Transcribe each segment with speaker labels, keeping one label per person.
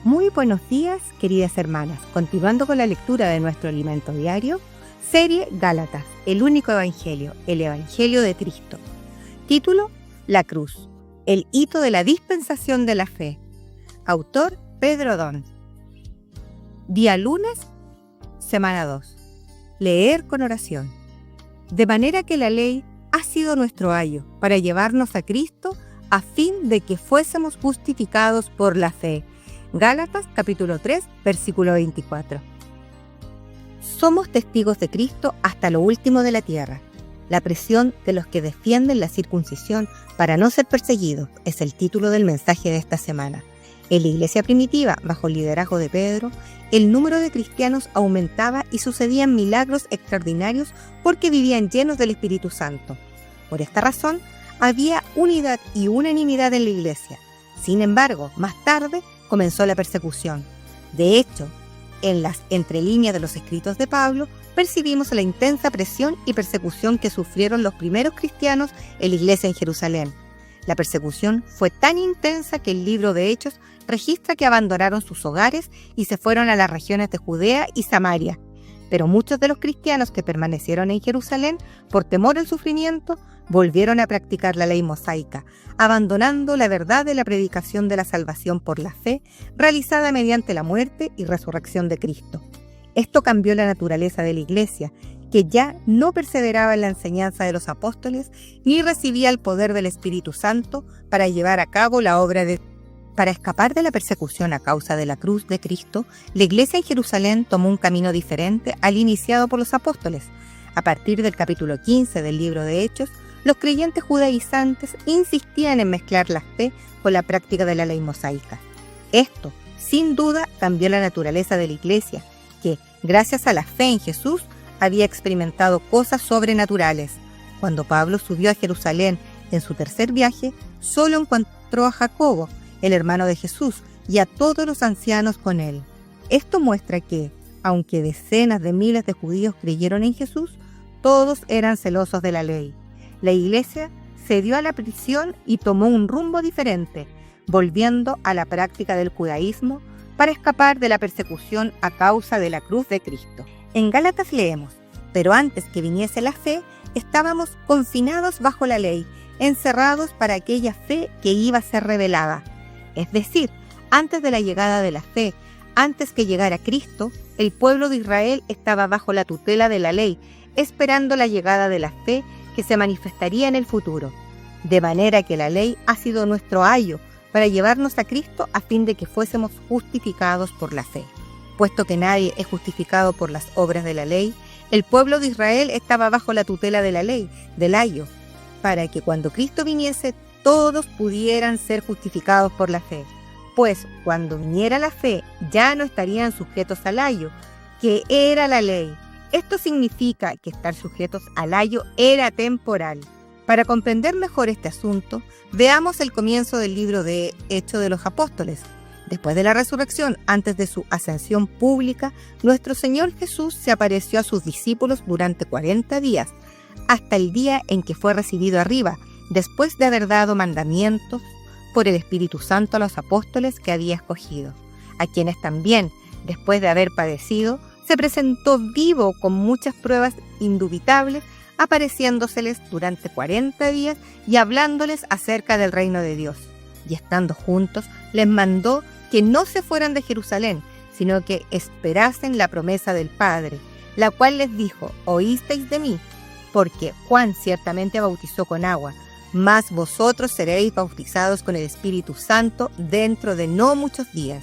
Speaker 1: Muy buenos días, queridas hermanas. Continuando con la lectura de nuestro alimento diario, serie Gálatas, el único evangelio, el evangelio de Cristo. Título: La cruz, el hito de la dispensación de la fe. Autor: Pedro Dons. Día lunes, semana 2. Leer con oración. De manera que la ley ha sido nuestro ayo para llevarnos a Cristo a fin de que fuésemos justificados por la fe. Gálatas capítulo 3, versículo 24. Somos testigos de Cristo hasta lo último de la tierra. La presión de los que defienden la circuncisión para no ser perseguidos es el título del mensaje de esta semana. En la iglesia primitiva, bajo el liderazgo de Pedro, el número de cristianos aumentaba y sucedían milagros extraordinarios porque vivían llenos del Espíritu Santo. Por esta razón, había unidad y unanimidad en la iglesia. Sin embargo, más tarde comenzó la persecución. De hecho, en las entrelíneas de los escritos de Pablo, percibimos la intensa presión y persecución que sufrieron los primeros cristianos en la iglesia en Jerusalén. La persecución fue tan intensa que el libro de Hechos registra que abandonaron sus hogares y se fueron a las regiones de Judea y Samaria. Pero muchos de los cristianos que permanecieron en Jerusalén, por temor al sufrimiento, volvieron a practicar la ley mosaica, abandonando la verdad de la predicación de la salvación por la fe, realizada mediante la muerte y resurrección de Cristo. Esto cambió la naturaleza de la iglesia, que ya no perseveraba en la enseñanza de los apóstoles, ni recibía el poder del Espíritu Santo para llevar a cabo la obra de Dios. Para escapar de la persecución a causa de la cruz de Cristo, la iglesia en Jerusalén tomó un camino diferente al iniciado por los apóstoles. A partir del capítulo 15 del libro de Hechos, los creyentes judaizantes insistían en mezclar la fe con la práctica de la ley mosaica. Esto, sin duda, cambió la naturaleza de la iglesia, que, gracias a la fe en Jesús, había experimentado cosas sobrenaturales. Cuando Pablo subió a Jerusalén en su tercer viaje, solo encontró a Jacobo, el hermano de Jesús, y a todos los ancianos con él. Esto muestra que, aunque decenas de miles de judíos creyeron en Jesús, todos eran celosos de la ley. La iglesia cedió a la prisión y tomó un rumbo diferente, volviendo a la práctica del judaísmo para escapar de la persecución a causa de la cruz de Cristo. En Gálatas leemos: pero antes que viniese la fe, estábamos confinados bajo la ley, encerrados para aquella fe que iba a ser revelada. Es decir, antes de la llegada de la fe, antes que llegara Cristo, el pueblo de Israel estaba bajo la tutela de la ley, esperando la llegada de la fe que se manifestaría en el futuro. De manera que la ley ha sido nuestro ayo para llevarnos a Cristo a fin de que fuésemos justificados por la fe. Puesto que nadie es justificado por las obras de la ley, el pueblo de Israel estaba bajo la tutela de la ley, del ayo, para que cuando Cristo viniese, todos pudieran ser justificados por la fe. Pues cuando viniera la fe, ya no estarían sujetos al ayo, que era la ley. Esto significa que estar sujetos al ayo era temporal. Para comprender mejor este asunto, veamos el comienzo del libro de Hechos de los Apóstoles. Después de la resurrección, antes de su ascensión pública, nuestro Señor Jesús se apareció a sus discípulos durante 40 días, hasta el día en que fue recibido arriba, después de haber dado mandamientos por el Espíritu Santo a los apóstoles que había escogido, a quienes también, después de haber padecido, se presentó vivo con muchas pruebas indubitables, apareciéndoseles durante 40 días y hablándoles acerca del reino de Dios. Y estando juntos, les mandó que no se fueran de Jerusalén, sino que esperasen la promesa del Padre, la cual les dijo: oísteis de mí, porque Juan ciertamente bautizó con agua, mas vosotros seréis bautizados con el Espíritu Santo dentro de no muchos días.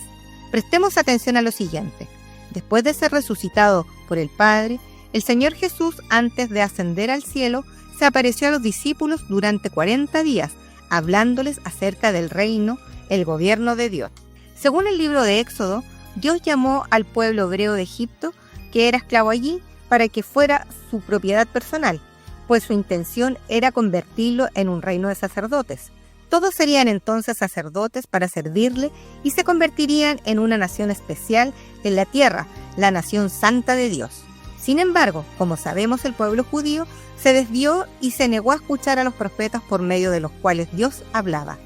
Speaker 1: Prestemos atención a lo siguiente. Después de ser resucitado por el Padre, el Señor Jesús, antes de ascender al cielo, se apareció a los discípulos durante 40 días, hablándoles acerca del reino, el gobierno de Dios. Según el libro de Éxodo, Dios llamó al pueblo hebreo de Egipto, que era esclavo allí, para que fuera su propiedad personal, pues su intención era convertirlo en un reino de sacerdotes. Todos serían entonces sacerdotes para servirle y se convertirían en una nación especial en la tierra, la nación santa de Dios. Sin embargo, como sabemos, el pueblo judío se desvió y se negó a escuchar a los profetas por medio de los cuales Dios hablaba.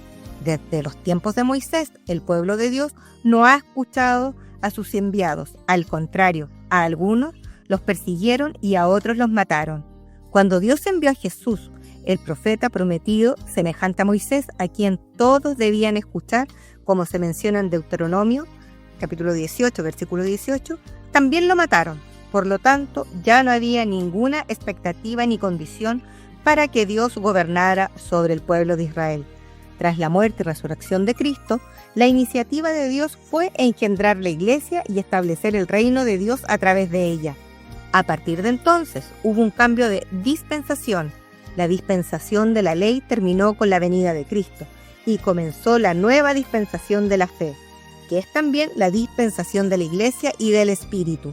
Speaker 1: Desde los tiempos de Moisés, el pueblo de Dios no ha escuchado a sus enviados. Al contrario, a algunos los persiguieron y a otros los mataron. Cuando Dios envió a Jesús, el profeta prometido, semejante a Moisés, a quien todos debían escuchar, como se menciona en Deuteronomio, capítulo 18, versículo 18, también lo mataron. Por lo tanto, ya no había ninguna expectativa ni condición para que Dios gobernara sobre el pueblo de Israel. Tras la muerte y resurrección de Cristo, la iniciativa de Dios fue engendrar la iglesia y establecer el reino de Dios a través de ella. A partir de entonces, hubo un cambio de dispensación. La dispensación de la ley terminó con la venida de Cristo y comenzó la nueva dispensación de la fe, que es también la dispensación de la iglesia y del Espíritu.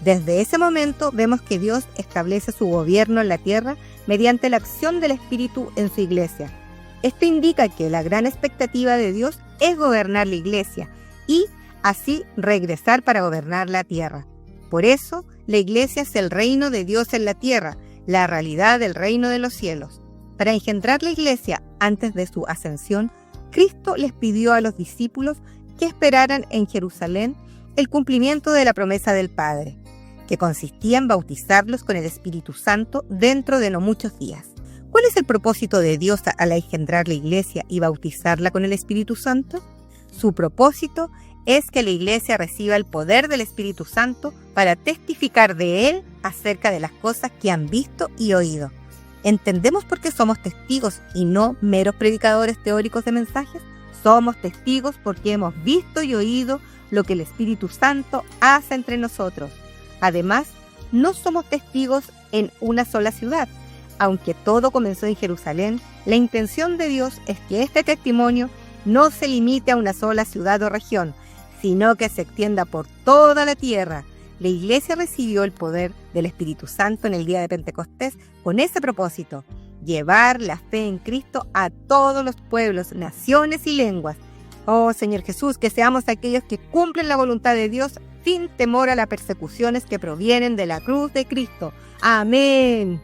Speaker 1: Desde ese momento vemos que Dios establece su gobierno en la tierra mediante la acción del Espíritu en su iglesia. Esto indica que la gran expectativa de Dios es gobernar la iglesia y así regresar para gobernar la tierra. Por eso, la iglesia es el reino de Dios en la tierra, la realidad del reino de los cielos. Para engendrar la iglesia antes de su ascensión, Cristo les pidió a los discípulos que esperaran en Jerusalén el cumplimiento de la promesa del Padre, que consistía en bautizarlos con el Espíritu Santo dentro de no muchos días. ¿Cuál es el propósito de Dios al engendrar la iglesia y bautizarla con el Espíritu Santo? Su propósito es que la iglesia reciba el poder del Espíritu Santo para testificar de Él acerca de las cosas que han visto y oído. ¿Entendemos por qué somos testigos y no meros predicadores teóricos de mensajes? Somos testigos porque hemos visto y oído lo que el Espíritu Santo hace entre nosotros. Además, no somos testigos en una sola ciudad. Aunque todo comenzó en Jerusalén, la intención de Dios es que este testimonio no se limite a una sola ciudad o región, sino que se extienda por toda la tierra. La iglesia recibió el poder del Espíritu Santo en el día de Pentecostés con ese propósito: llevar la fe en Cristo a todos los pueblos, naciones y lenguas. Oh Señor Jesús, que seamos aquellos que cumplen la voluntad de Dios sin temor a las persecuciones que provienen de la cruz de Cristo. Amén.